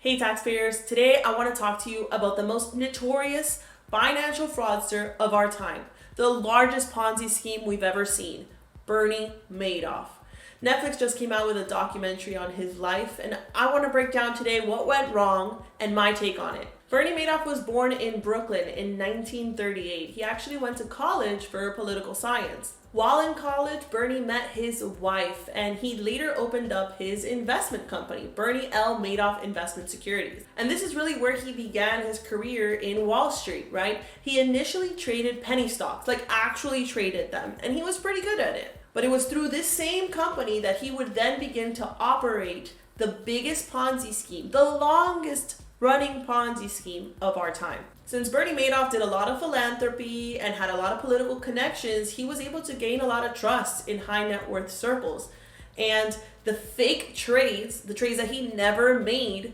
Hey taxpayers, today I want to talk to you about the most notorious financial fraudster of our time, the largest Ponzi scheme we've ever seen, Bernie Madoff. Netflix just came out with a documentary on his life, and I want to break down today what went wrong and my take on it. Bernie Madoff was born in Brooklyn in 1938. He actually went to college for political science. While in college, Bernie met his wife, and he later opened up his investment company, Bernie L. Madoff Investment Securities. And this is really where he began his career in Wall Street, right? He initially traded penny stocks, like actually traded them, and he was pretty good at it. But it was through this same company that he would then begin to operate the biggest Ponzi scheme, the longest running Ponzi scheme of our time. Since Bernie Madoff did a lot of philanthropy and had a lot of political connections, he was able to gain a lot of trust in high net worth circles. And the fake trades, the trades that he never made,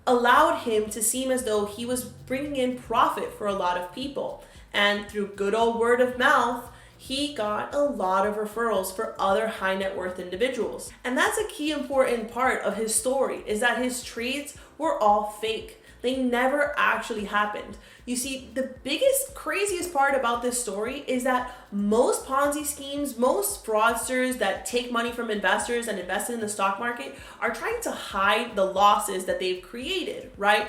allowed him to seem as though he was bringing in profit for a lot of people. And through good old word of mouth, he got a lot of referrals for other high net worth individuals. And that's a key important part of his story, is that his trades were all fake. They never actually happened. You see, the biggest, craziest part about this story is that most Ponzi schemes, most fraudsters that take money from investors and invest it in the stock market are trying to hide the losses that they've created, right?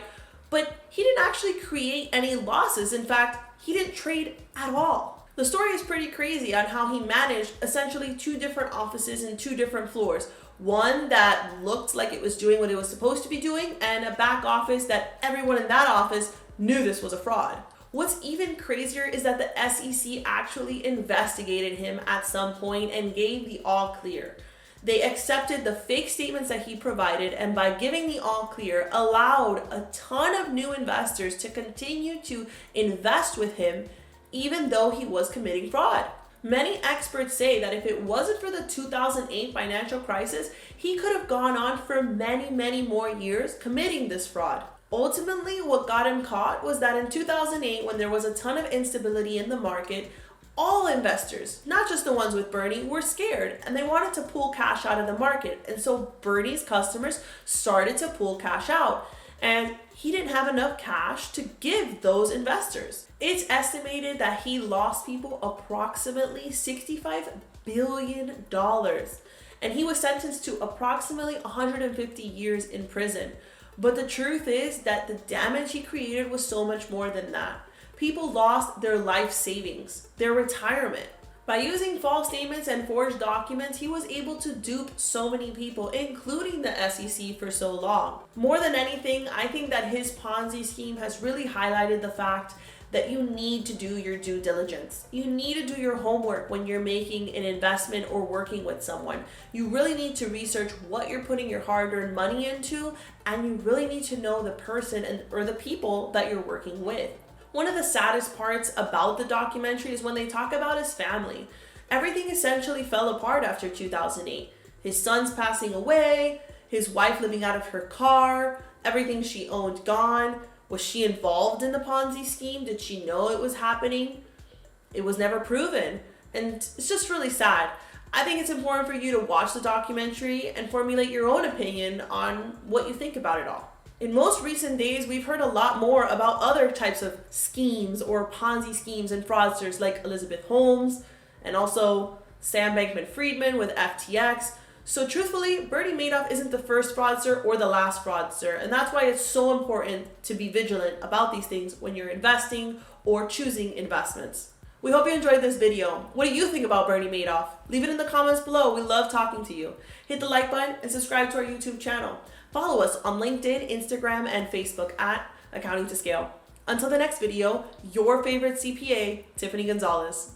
But he didn't actually create any losses. In fact, he didn't trade at all. The story is pretty crazy on how he managed essentially two different offices and two different floors. One that looked like it was doing what it was supposed to be doing, and a back office that everyone in that office knew this was a fraud. What's even crazier is that the SEC actually investigated him at some point and gave the all clear. They accepted the fake statements that he provided, and by giving the all clear, allowed a ton of new investors to continue to invest with him even though he was committing fraud. Many experts say that if it wasn't for the 2008 financial crisis, he could have gone on for many more years committing this fraud. Ultimately, what got him caught was that in 2008, when there was a ton of instability in the market, all investors, not just the ones with Bernie, were scared and they wanted to pull cash out of the market. And so Bernie's customers started to pull cash out. And he didn't have enough cash to give those investors. It's estimated that he lost people approximately $65 billion. And he was sentenced to approximately 150 years in prison. But the truth is that the damage he created was so much more than that. People lost their life savings, their retirement. By using false statements and forged documents, he was able to dupe so many people, including the SEC, for so long. More than anything, I think that his Ponzi scheme has really highlighted the fact that you need to do your due diligence. You need to do your homework when you're making an investment or working with someone. You really need to research what you're putting your hard-earned money into, and you really need to know the person or the people that you're working with. One of the saddest parts about the documentary is when they talk about his family. Everything essentially fell apart after 2008. His son's passing away, his wife living out of her car, everything she owned gone. Was she involved in the Ponzi scheme? Did she know it was happening? It was never proven. And it's just really sad. I think it's important for you to watch the documentary and formulate your own opinion on what you think about it all. In most recent days, we've heard a lot more about other types of schemes or Ponzi schemes and fraudsters like Elizabeth Holmes and also Sam Bankman-Friedman with FTX. So truthfully, Bernie Madoff isn't the first fraudster or the last fraudster, and that's why it's so important to be vigilant about these things when you're investing or choosing investments. We hope you enjoyed this video. What do you think about Bernie Madoff? Leave it in the comments below. We love talking to you. Hit the like button and subscribe to our YouTube channel. Follow us on LinkedIn, Instagram, and Facebook at Accounting to Scale. Until the next video, your favorite CPA, Tiffany Gonzalez.